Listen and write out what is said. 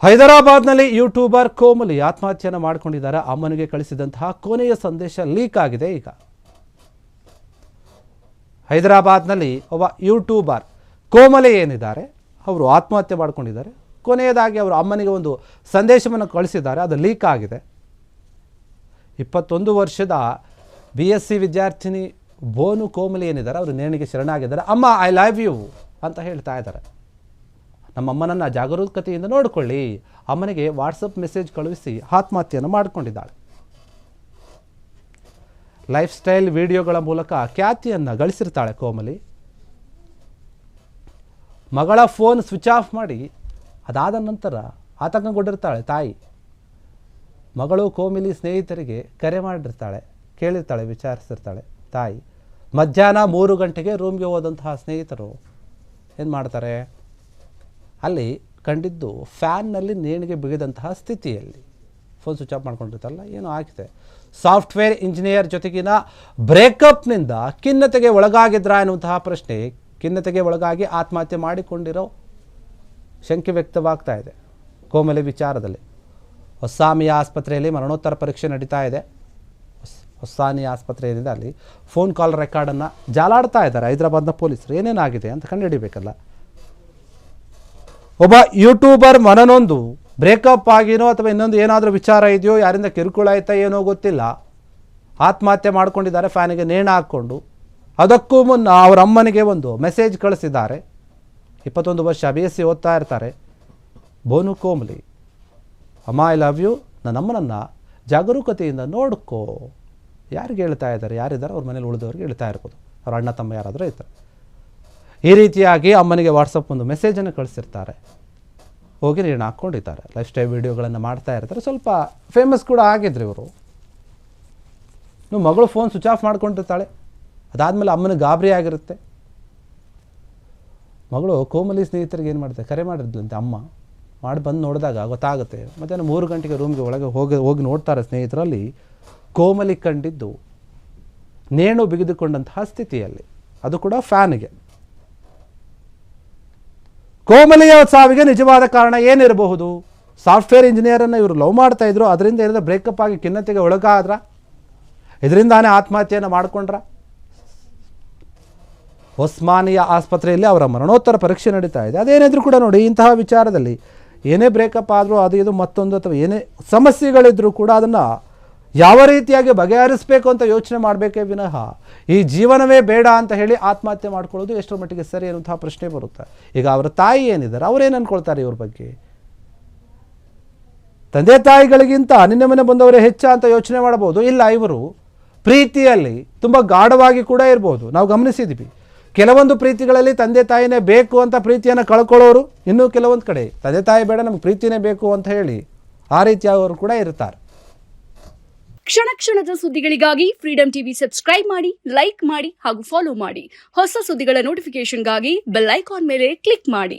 ಹೈದರಾಬಾದ್ನಲ್ಲಿ ಯೂಟ್ಯೂಬರ್ ಕೋಮಲಿ ಆತ್ಮಹತ್ಯೆಯನ್ನು ಮಾಡಿಕೊಂಡಿದ್ದಾರೆ. ಅಮ್ಮನಿಗೆ ಕಳಿಸಿದಂತಹ ಕೊನೆಯ ಸಂದೇಶ ಲೀಕ್ ಆಗಿದೆ. ಈಗ ಹೈದರಾಬಾದ್ನಲ್ಲಿ ಒಬ್ಬ ಯೂಟ್ಯೂಬರ್ ಕೋಮಲಿ ಏನಿದ್ದಾರೆ ಅವರು ಆತ್ಮಹತ್ಯೆ ಮಾಡಿಕೊಂಡಿದ್ದಾರೆ. ಕೊನೆಯದಾಗಿ ಅವರು ಅಮ್ಮನಿಗೆ ಒಂದು ಸಂದೇಶವನ್ನು ಕಳಿಸಿದ್ದಾರೆ. ಅದು ಲೀಕ್ ಆಗಿದೆ. 21 ವರ್ಷದ BSc ವಿದ್ಯಾರ್ಥಿನಿ ಬೋನು ಕೋಮಲಿ ಏನಿದ್ದಾರೆ ಅವರು ನೇಣಿಗೆ ಶರಣಾಗಿದ್ದಾರೆ. ಅಮ್ಮ ಐ ಲವ್ ಯು ಅಂತ ಹೇಳ್ತಾ ಇದ್ದಾರೆ. ನಮ್ಮಮ್ಮನನ್ನು ಜಾಗರೂಕತೆಯಿಂದ ನೋಡಿಕೊಳ್ಳಿ. ಅಮ್ಮನಿಗೆ ವಾಟ್ಸಪ್ ಮೆಸೇಜ್ ಕಳುಹಿಸಿ ಆತ್ಮಹತ್ಯೆಯನ್ನು ಮಾಡಿಕೊಂಡಿದ್ದಾಳೆ. ಲೈಫ್ ಸ್ಟೈಲ್ ವಿಡಿಯೋಗಳ ಮೂಲಕ ಖ್ಯಾತಿಯನ್ನು ಗಳಿಸಿರ್ತಾಳೆ ಕೋಮಲಿ. ಮಗಳ ಫೋನ್ ಸ್ವಿಚ್ ಆಫ್ ಮಾಡಿ ಅದಾದ ನಂತರ ಆತಂಕಗೊಂಡಿರ್ತಾಳೆ ತಾಯಿ. ಮಗಳು ಕೋಮಲಿ ಸ್ನೇಹಿತರಿಗೆ ಕರೆ ಮಾಡಿರ್ತಾಳೆ, ಕೇಳಿರ್ತಾಳೆ, ವಿಚಾರಿಸಿರ್ತಾಳೆ ತಾಯಿ. ಮಧ್ಯಾಹ್ನ 3 ಗಂಟೆಗೆ ರೂಮ್ಗೆ ಹೋದಂತಹ ಸ್ನೇಹಿತರು ಏನು ಮಾಡ್ತಾರೆ, ಅಲ್ಲಿ ಕಂಡಿದ್ದು ಫ್ಯಾನ್ನಲ್ಲಿ ನೇಣಿಗೆ ಬಿಗಿದಂತಹ ಸ್ಥಿತಿಯಲ್ಲಿ ಫೋನ್ ಸ್ವಿಚ್ ಆಫ್ ಮಾಡ್ಕೊಂಡಿರ್ತಾರಲ್ಲ, ಏನೋ ಆಗಿದೆ. ಸಾಫ್ಟ್ವೇರ್ ಇಂಜಿನಿಯರ್ ಜೊತೆಗಿನ ಬ್ರೇಕಪ್ನಿಂದ ಖಿನ್ನತೆಗೆ ಒಳಗಾಗಿದ್ರಾ ಎನ್ನುವಂತಹ ಪ್ರಶ್ನೆ, ಖಿನ್ನತೆಗೆ ಒಳಗಾಗಿ ಆತ್ಮಹತ್ಯೆ ಮಾಡಿಕೊಂಡಿರೋ ಶಂಕೆ ವ್ಯಕ್ತವಾಗ್ತಾ ಇದೆ ಕೋಮಲಿ ವಿಚಾರದಲ್ಲಿ. ಹೊಸ್ಸಾಮಿಯ ಆಸ್ಪತ್ರೆಯಲ್ಲಿ ಮರಣೋತ್ತರ ಪರೀಕ್ಷೆ ನಡೀತಾ ಇದೆ. ಹೊಸ್ಸಾನಿ ಆಸ್ಪತ್ರೆ ಏನಿದೆ ಅಲ್ಲಿ ಫೋನ್ ಕಾಲ್ ರೆಕಾರ್ಡನ್ನು ಜಾಲಾಡ್ತಾ ಇದ್ದಾರೆ ಹೈದರಾಬಾದ್ನ ಪೊಲೀಸರು. ಏನೇನಾಗಿದೆ ಅಂತ ಕಂಡುಹಿಡಿಬೇಕಲ್ಲ. ಒಬ್ಬ ಯೂಟ್ಯೂಬರ್ ಮನನೊಂದು ಬ್ರೇಕಪ್ ಆಗಿನೋ ಅಥವಾ ಇನ್ನೊಂದು ಏನಾದರೂ ವಿಚಾರ ಇದೆಯೋ, ಯಾರಿಂದ ಕಿರುಕುಳ ಆಯ್ತಾ ಏನೋ ಗೊತ್ತಿಲ್ಲ, ಆತ್ಮಹತ್ಯೆ ಮಾಡ್ಕೊಂಡಿದ್ದಾರೆ ಫ್ಯಾನಿಗೆ ನೇಣು ಹಾಕ್ಕೊಂಡು. ಅದಕ್ಕೂ ಮುನ್ನ ಅವರ ಅಮ್ಮನಿಗೆ ಒಂದು ಮೆಸೇಜ್ ಕಳಿಸಿದ್ದಾರೆ. 21 ವರ್ಷ BSc ಓದ್ತಾ ಇರ್ತಾರೆ ಬೋನು ಕೋಮಲಿ. ಅಮ್ಮ ಐ ಲವ್ ಯು, ನನ್ನಮ್ಮನನ್ನು ಜಾಗರೂಕತೆಯಿಂದ ನೋಡ್ಕೋ. ಯಾರಿಗೆ ಹೇಳ್ತಾ ಇದ್ದಾರೆ, ಯಾರಿದ್ದಾರೆ ಅವ್ರ ಮನೇಲಿ ಉಳಿದವ್ರಿಗೆ ಹೇಳ್ತಾ ಇರ್ಬೋದು, ಅವ್ರ ಅಣ್ಣ ತಮ್ಮ ಯಾರಾದರೂ ಇರ್ತಾರೆ. ಈ ರೀತಿಯಾಗಿ ಅಮ್ಮನಿಗೆ ವಾಟ್ಸಪ್ ಒಂದು ಮೆಸೇಜನ್ನು ಕಳಿಸಿರ್ತಾರೆ. ಹೋಗಿ ನೇಣು ಹಾಕ್ಕೊಂಡಿದ್ದಾರೆ. ಲೈಫ್ ಸ್ಟೈಲ್ ವೀಡಿಯೋಗಳನ್ನು ಮಾಡ್ತಾ ಇರ್ತಾರೆ. ಸ್ವಲ್ಪ ಫೇಮಸ್ ಕೂಡ ಆಗಿದ್ರು ಇವರು. ಮಗಳು ಫೋನ್ ಸ್ವಿಚ್ ಆಫ್ ಮಾಡ್ಕೊಂಡಿರ್ತಾಳೆ. ಅದಾದಮೇಲೆ ಅಮ್ಮನಿಗೆ ಗಾಬರಿ ಆಗಿರುತ್ತೆ. ಮಗಳು ಕೋಮಲಿ ಸ್ನೇಹಿತರಿಗೆ ಏನು ಮಾಡ್ತಾರೆ, ಕರೆ ಮಾಡಿದ್ಲಂತೆ ಅಮ್ಮ. ಮಾಡಿ ಬಂದು ನೋಡಿದಾಗ ಗೊತ್ತಾಗುತ್ತೆ. ಮಧ್ಯಾಹ್ನ 3 ಗಂಟೆಗೆ ರೂಮ್ಗೆ ಒಳಗೆ ಹೋಗಿ ನೋಡ್ತಾರೆ ಸ್ನೇಹಿತರಲ್ಲಿ ಕೋಮಲಿ ಕಂಡಿದ್ದು ನೇಣು ಬಿಗಿದುಕೊಂಡಂತಹ ಸ್ಥಿತಿಯಲ್ಲಿ, ಅದು ಕೂಡ ಫ್ಯಾನ್ಗೆ. ಕೋಮಲಿಯ ಸಾವಿಗೆ ನಿಜವಾದ ಕಾರಣ ಏನಿರಬಹುದು? ಸಾಫ್ಟ್ವೇರ್ ಇಂಜಿನಿಯರನ್ನು ಇವರು ಲವ್ ಮಾಡ್ತಾ ಇದ್ರು, ಅದರಿಂದ ಏನಾದರೂ ಬ್ರೇಕಪ್ ಆಗಿ ಖಿನ್ನತೆಗೆ ಒಳಗಾದ್ರ, ಇದರಿಂದಾನೇ ಆತ್ಮಹತ್ಯೆಯನ್ನು ಮಾಡಿಕೊಂಡ್ರ? ಒಸ್ಮಾನಿಯಾ ಆಸ್ಪತ್ರೆಯಲ್ಲಿ ಅವರ ಮರಣೋತ್ತರ ಪರೀಕ್ಷೆ ನಡೀತಾ ಇದೆ. ಅದೇನಿದ್ರು ಕೂಡ ನೋಡಿ, ಇಂತಹ ವಿಚಾರದಲ್ಲಿ ಏನೇ ಬ್ರೇಕಪ್ ಆದರೂ ಅದು ಇದು ಮತ್ತೊಂದು ಅಥವಾ ಏನೇ ಸಮಸ್ಯೆಗಳಿದ್ರೂ ಕೂಡ ಅದನ್ನು ಯಾವ ರೀತಿಯಾಗಿ ಬಗೆಹರಿಸಬೇಕು ಅಂತ ಯೋಚನೆ ಮಾಡಬೇಕೇ ವಿನಃ ಈ ಜೀವನವೇ ಬೇಡ ಅಂತ ಹೇಳಿ ಆತ್ಮಹತ್ಯೆ ಮಾಡ್ಕೊಳ್ಳೋದು ಎಷ್ಟರ ಮಟ್ಟಿಗೆ ಸರಿ ಅನ್ನುವಂತಹ ಪ್ರಶ್ನೆ ಬರುತ್ತೆ. ಈಗ ಅವರ ತಾಯಿ ಏನಿದ್ದಾರೆ ಅವರೇನು ಅಂದ್ಕೊಳ್ತಾರೆ ಇವ್ರ ಬಗ್ಗೆ? ತಂದೆ ತಾಯಿಗಳಿಗಿಂತ ನಿನ್ನೆ ಮನೆ ಬಂದವರೇ ಹೆಚ್ಚ ಅಂತ ಯೋಚನೆ ಮಾಡಬಹುದು. ಇಲ್ಲ, ಇವರು ಪ್ರೀತಿಯಲ್ಲಿ ತುಂಬ ಗಾಢವಾಗಿ ಕೂಡ ಇರ್ಬೋದು. ನಾವು ಗಮನಿಸಿದ್ವಿ, ಕೆಲವೊಂದು ಪ್ರೀತಿಗಳಲ್ಲಿ ತಂದೆ ತಾಯಿನೇ ಬೇಕು ಅಂತ ಪ್ರೀತಿಯನ್ನು ಕಳ್ಕೊಳ್ಳೋರು, ಇನ್ನೂ ಕೆಲವೊಂದು ಕಡೆ ತಂದೆ ತಾಯಿ ಬೇಡ ನಮ್ಗೆ ಪ್ರೀತಿನೇ ಬೇಕು ಅಂತ ಹೇಳಿ ಆ ರೀತಿಯವರು ಕೂಡ ಇರ್ತಾರೆ. ಕ್ಷಣ ಕ್ಷಣದ ಸುದ್ದಿಗಳಿಗಾಗಿ ಫ್ರೀಡಂ ಟಿವಿ ಸಬ್ಸ್ಕ್ರೈಬ್ ಮಾಡಿ, ಲೈಕ್ ಮಾಡಿ ಹಾಗೂ ಫಾಲೋ ಮಾಡಿ. ಹೊಸ ಸುದ್ದಿಗಳ ನೋಟಿಫಿಕೇಶನ್ಗಾಗಿ ಬೆಲ್ ಐಕಾನ್ ಮೇಲೆ ಕ್ಲಿಕ್ ಮಾಡಿ.